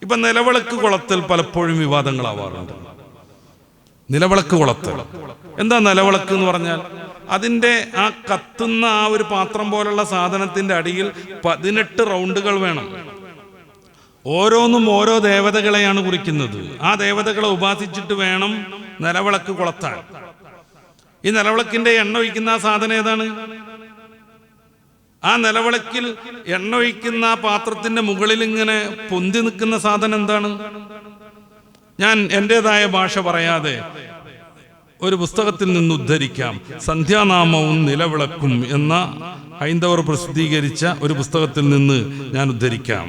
ഇപ്പൊ നിലവിളക്ക് കൊളത്തൽ പലപ്പോഴും വിവാദങ്ങളാവാറുണ്ട്. നിലവിളക്ക് കൊളത്തൽ എന്താ? നിലവിളക്ക് എന്ന് പറഞ്ഞാൽ അതിൻ്റെ ആ കത്തുന്ന ആ ഒരു പാത്രം പോലുള്ള സാധനത്തിന്റെ അടിയിൽ 18 റൗണ്ടുകൾ വേണം. ഓരോന്നും ഓരോ ദേവതകളെയാണ് കുറിക്കുന്നത്. ആ ദേവതകളെ ഉപാസിച്ചിട്ട് വേണം നിലവിളക്ക് കൊളത്താൻ. ഈ നിലവിളക്കിന്റെ എണ്ണ ഒഴിക്കുന്ന ആ സാധനം ഏതാണ്? ആ നിലവിളക്കിൽ എണ്ണ ഒഴിക്കുന്ന ആ പാത്രത്തിന്റെ മുകളിൽ ഇങ്ങനെ പൊന്തി നിൽക്കുന്ന സാധനം എന്താണ്? ഞാൻ എൻ്റെതായ ഭാഷ പറയാതെ ഒരു പുസ്തകത്തിൽ നിന്ന് ഉദ്ധരിക്കാം. സന്ധ്യാനാമവും നിലവിളക്കും എന്ന ഹൈന്ദവർ പ്രസിദ്ധീകരിച്ച ഒരു പുസ്തകത്തിൽ നിന്ന് ഞാൻ ഉദ്ധരിക്കാം.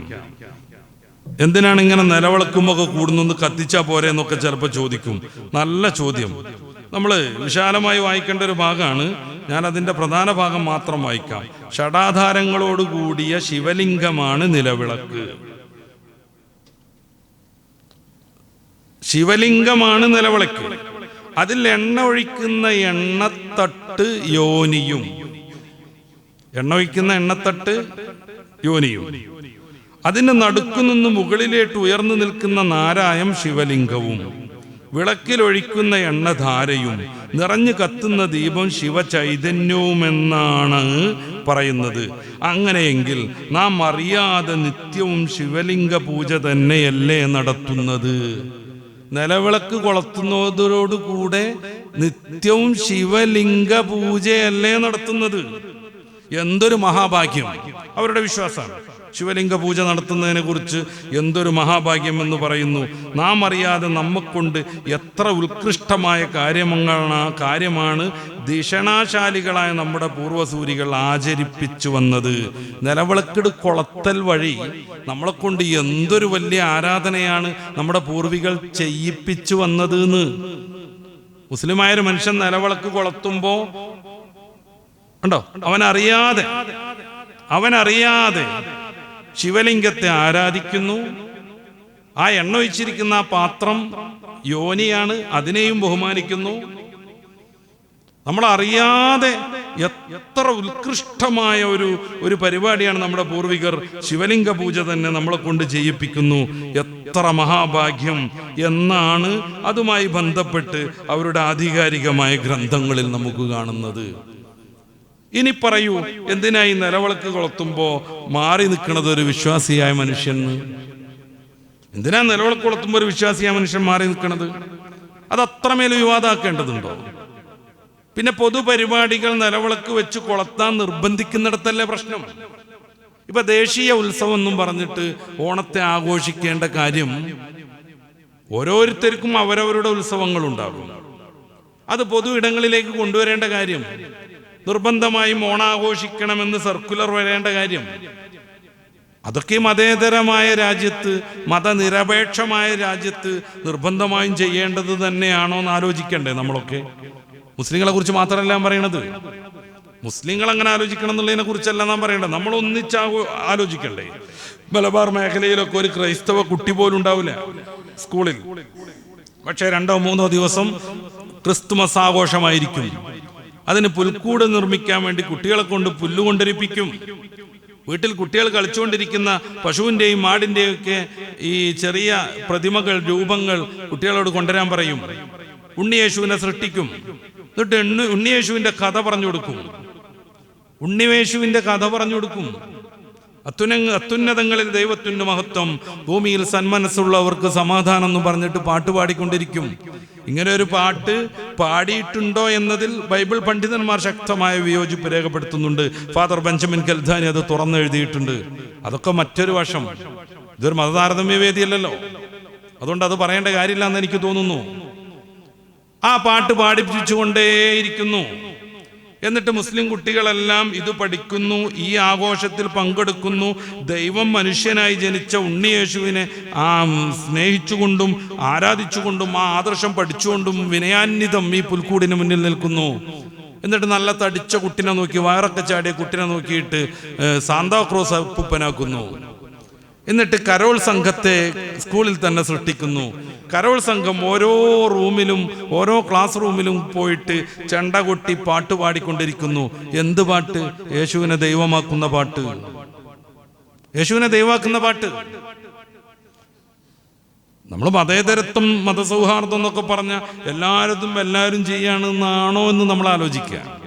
എന്തിനാണ് ഇങ്ങനെ നിലവിളക്കുമൊക്കെ കൂടുന്നു, കത്തിച്ചാ പോരെ എന്നൊക്കെ ചിലപ്പോൾ ചോദിക്കും. നല്ല ചോദ്യം. നമ്മൾ വിശാലമായി വായിക്കേണ്ട ഒരു ഭാഗമാണ്. ഞാൻ അതിൻ്റെ പ്രധാന ഭാഗം മാത്രം വായിക്കാം. ഷഡാധാരങ്ങളോട് കൂടിയ ശിവലിംഗമാണ് നിലവിളക്ക്. ശിവലിംഗമാണ് നിലവിളക്ക്. അതിൽ എണ്ണ ഒഴിക്കുന്ന എണ്ണത്തട്ട് യോനിയും. എണ്ണ ഒഴിക്കുന്ന എണ്ണത്തട്ട് യോനിയും. അതിന് നടുക്കുനിന്ന് മുകളിലേട്ട് ഉയർന്നു നിൽക്കുന്ന നാരായം ശിവലിംഗവും. വിളക്കിലൊഴിക്കുന്ന എണ്ണധാരയും നിറഞ്ഞു കത്തുന്ന ദീപം ശിവചൈതന്യവുമെന്നാണ് പറയുന്നത്. അങ്ങനെയെങ്കിൽ നാം അറിയാതെ നിത്യവും ശിവലിംഗ പൂജ തന്നെയല്ലേ നടത്തുന്നത്? നിലവിളക്ക് കൊളുത്തുന്നതോടുകൂടെ നിത്യവും ശിവലിംഗ പൂജയല്ലേ നടത്തുന്നത്? എന്തൊരു മഹാഭാഗ്യം! അവരുടെ വിശ്വാസമാണ്. ശിവലിംഗ പൂജ നടത്തുന്നതിനെ കുറിച്ച് എന്തൊരു മഹാഭാഗ്യം എന്ന് പറയുന്നു. നാം അറിയാതെ നമ്മെക്കൊണ്ട് എത്ര ഉത്കൃഷ്ടമായ കാര്യമാണ് ദിഷണാശാലികളായ നമ്മുടെ പൂർവ്വസൂരികൾ ആചരിപ്പിച്ചു വന്നത്. നിലവിളക്കിട് കൊളത്തൽ വഴി നമ്മളെ കൊണ്ട് എന്തൊരു വലിയ ആരാധനയാണ് നമ്മുടെ പൂർവികൾ ചെയ്യിപ്പിച്ചു വന്നത് എന്ന്. മുസ്ലിമായൊരു മനുഷ്യൻ നിലവിളക്ക് കൊളത്തുമ്പോ ഉണ്ടോ, അവനറിയാതെ ശിവലിംഗത്തെ ആരാധിക്കുന്നു. ആ എണ്ണ ഒഴിച്ചിരിക്കുന്ന ആ പാത്രം യോനിയാണ്, അതിനെയും ബഹുമാനിക്കുന്നു. നമ്മളറിയാതെ എത്ര ഉത്കൃഷ്ടമായ ഒരു പരിപാടിയാണ് നമ്മുടെ പൂർവികർ ശിവലിംഗ പൂജ തന്നെ നമ്മളെ കൊണ്ട് ചെയ്യിപ്പിക്കുന്നു. എത്ര മഹാഭാഗ്യം എന്നാണ് അതുമായി ബന്ധപ്പെട്ട് അവരുടെ ആധികാരികമായ ഗ്രന്ഥങ്ങളിൽ നമുക്ക് കാണുന്നത്. ഇനി പറയൂ, എന്തിനായി നിലവിളക്ക് കൊളുത്തുമ്പോ മാറി നിൽക്കുന്നത് ഒരു വിശ്വാസിയായ മനുഷ്യൻ? എന്തിനാ നിലവിളക്ക് കൊളുത്തുമ്പോ ഒരു വിശ്വാസിയായ മനുഷ്യൻ മാറി നിൽക്കുന്നത്? അത് അത്രമേൽ വിവാദമാക്കേണ്ടതുണ്ടോ? പിന്നെ പൊതുപരിപാടികൾ നിലവിളക്ക് വെച്ച് കൊളുത്താൻ നിർബന്ധിക്കുന്നിടത്തല്ലേ പ്രശ്നം? ഇപ്പൊ ദേശീയ ഉത്സവം എന്നും പറഞ്ഞിട്ട് ഓണത്തെ ആഘോഷിക്കേണ്ട കാര്യം, ഓരോരുത്തർക്കും അവരവരുടെ ഉത്സവങ്ങൾ ഉണ്ടാകും. അത് പൊതു ഇടങ്ങളിലേക്ക് കൊണ്ടുവരേണ്ട കാര്യം, നിർബന്ധമായും ഓണാഘോഷിക്കണമെന്ന് സർക്കുലർ വരേണ്ട കാര്യം, അതൊക്കെ മതേതരമായ രാജ്യത്ത്, മതനിരപേക്ഷമായ രാജ്യത്ത് നിർബന്ധമായും ചെയ്യേണ്ടത് തന്നെയാണോ എന്ന് ആലോചിക്കണ്ടേ നമ്മളൊക്കെ? മുസ്ലിങ്ങളെ കുറിച്ച് മാത്രമല്ല പറയണത്. മുസ്ലിങ്ങൾ അങ്ങനെ ആലോചിക്കണം എന്നുള്ളതിനെ കുറിച്ചല്ല നാം പറയേണ്ടത്. നമ്മൾ ഒന്നിച്ച് ആലോചിക്കണ്ടേ? മലബാർ മേഖലയിലൊക്കെ ഒരു ക്രൈസ്തവ കുട്ടി പോലും ഉണ്ടാവില്ല സ്കൂളിൽ. പക്ഷേ 2-3 ദിവസം ക്രിസ്തുമസ് ആഘോഷമായിരിക്കും. അതിന് പുൽക്കൂട് നിർമ്മിക്കാൻ വേണ്ടി കുട്ടികളെ കൊണ്ട് പുല്ലുകൊണ്ടിരിപ്പിക്കും. വീട്ടിൽ കുട്ടികൾ കളിച്ചുകൊണ്ടിരിക്കുന്ന പശുവിൻ്റെയും മാടിൻ്റെയും ഒക്കെ ഈ ചെറിയ പ്രതിമകൾ, രൂപങ്ങൾ കുട്ടികളോട് കൊണ്ടുവരാൻ പറയും. ഉണ്ണിയേശുവിനെ സൃഷ്ടിക്കും. എന്നിട്ട് ഉണ്ണിയേശുവിൻ്റെ കഥ പറഞ്ഞു കൊടുക്കും. അത്യുന്നതങ്ങളിൽ ദൈവത്തിൻ്റെ മഹത്വം, ഭൂമിയിൽ സന്മനസ്സുള്ളവർക്ക് സമാധാനം എന്ന് പറഞ്ഞിട്ട് പാട്ട് പാടിക്കൊണ്ടിരിക്കും. ഇങ്ങനെ ഒരു പാട്ട് പാടിയിട്ടുണ്ടോ എന്നതിൽ ബൈബിൾ പണ്ഡിതന്മാർ ശക്തമായ വിയോജിപ്പ് രേഖപ്പെടുത്തുന്നുണ്ട്. ഫാദർ ബെഞ്ചമിൻ കെൽധാനി അത് തുറന്നെഴുതിയിട്ടുണ്ട്. അതൊക്കെ മറ്റൊരു വശം. ഇതൊരു മതതാരതമ്യ വേദിയല്ലല്ലോ, അതുകൊണ്ട് അത് പറയേണ്ട കാര്യമില്ല എന്ന് എനിക്ക് തോന്നുന്നു. ആ പാട്ട് പാടിപ്പിച്ചുകൊണ്ടേയിരിക്കുന്നു. എന്നിട്ട് മുസ്ലിം കുട്ടികളെല്ലാം ഇത് പഠിക്കുന്നു, ഈ ആഘോഷത്തിൽ പങ്കെടുക്കുന്നു. ദൈവം മനുഷ്യനായി ജനിച്ച ഉണ്ണിയേശുവിനെ സ്നേഹിച്ചുകൊണ്ടും ആരാധിച്ചുകൊണ്ടും ആ ആദർശം പഠിച്ചുകൊണ്ടും വിനയാന്വിതം ഈ പുൽക്കൂടിന് മുന്നിൽ നിൽക്കുന്നു. എന്നിട്ട് നല്ല തടിച്ച കുട്ടിനെ നോക്കി, വയറൊക്കെ ചാടിയ കുട്ടിനെ നോക്കിയിട്ട് സാന്താക്രോസ് അപ്പൂപ്പനാക്കുന്നു. എന്നിട്ട് കരോൾ സംഘത്തെ സ്കൂളിൽ തന്നെ സൃഷ്ടിക്കുന്നു. കരോൾ സംഘം ഓരോ ക്ലാസ് റൂമിലും പോയിട്ട് ചെണ്ട കൊട്ടി പാട്ട് പാടിക്കൊണ്ടിരിക്കുന്നു. എന്ത് പാട്ട്? യേശുവിനെ ദൈവമാക്കുന്ന പാട്ട്. നമ്മൾ മതേതരത്വം മതസൗഹാർദ്ദം എന്നൊക്കെ പറഞ്ഞാൽ എല്ലാവരും എല്ലാവരും ചെയ്യാണെന്നാണോ എന്ന് നമ്മൾ ആലോചിക്കുക.